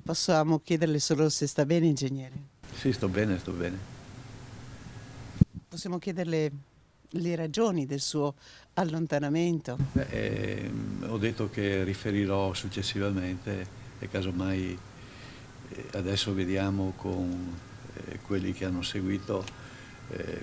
Possiamo chiederle solo se sta bene, ingegnere? Sì, sto bene, sto bene. Possiamo chiederle le ragioni del suo allontanamento? Ho detto che riferirò successivamente e casomai adesso vediamo con quelli che hanno seguito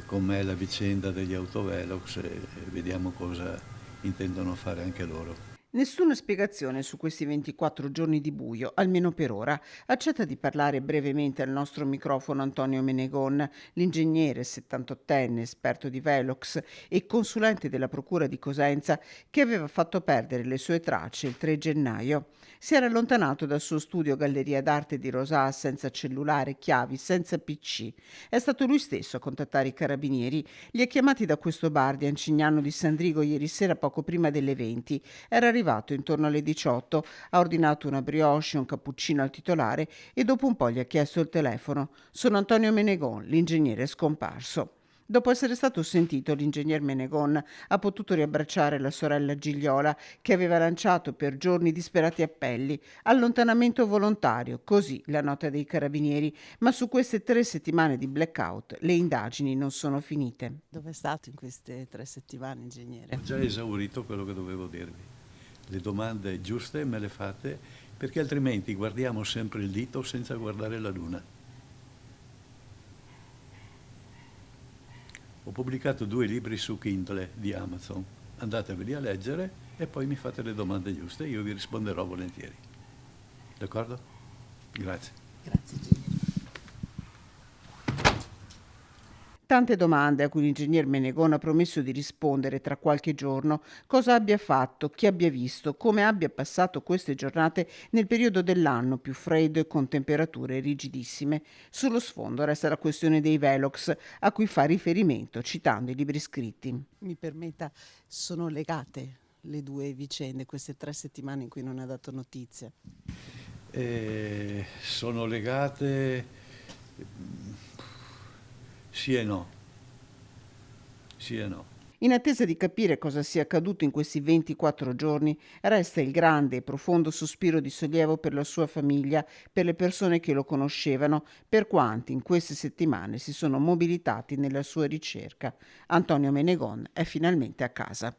con me la vicenda degli autovelox e vediamo cosa intendono fare anche loro. Nessuna spiegazione su questi 24 giorni di buio, almeno per ora. Accetta di parlare brevemente al nostro microfono Antonio Menegon, l'ingegnere 78enne, esperto di Velox e consulente della Procura di Cosenza, che aveva fatto perdere le sue tracce il 3 gennaio. Si era allontanato dal suo studio Galleria d'Arte di Rosà senza cellulare, chiavi, senza PC. È stato lui stesso a contattare i carabinieri. Li ha chiamati da questo bar di Ancignano di Sandrigo ieri sera poco prima delle 20. Era arrivato intorno alle 18, ha ordinato una brioche, un cappuccino al titolare e dopo un po' gli ha chiesto il telefono. Sono Antonio Menegon, l'ingegnere scomparso. Dopo essere stato sentito, l'ingegner Menegon ha potuto riabbracciare la sorella Gigliola, che aveva lanciato per giorni disperati appelli. Allontanamento volontario, così la nota dei carabinieri, ma su queste 3 settimane di blackout le indagini non sono finite. Dove è stato in queste 3 settimane, ingegnere? Ho già esaurito quello che dovevo dirvi. Le domande giuste me le fate perché altrimenti guardiamo sempre il dito senza guardare la luna. Ho pubblicato 2 libri su Kindle di Amazon. Andateveli a leggere e poi mi fate le domande giuste, io vi risponderò volentieri. D'accordo? Grazie. Grazie, ingegnere. Tante domande a cui l'ingegner Menegon ha promesso di rispondere tra qualche giorno. Cosa abbia fatto, chi abbia visto, come abbia passato queste giornate nel periodo dell'anno più freddo e con temperature rigidissime. Sullo sfondo resta la questione dei Velox, a cui fa riferimento citando i libri scritti. Mi permetta, sono legate le due vicende, queste 3 settimane in cui non ha dato notizie? Sono legate sì e no. Sì e no. In attesa di capire cosa sia accaduto in questi 24 giorni, resta il grande e profondo sospiro di sollievo per la sua famiglia, per le persone che lo conoscevano, per quanti in queste settimane si sono mobilitati nella sua ricerca. Antonio Menegon è finalmente a casa.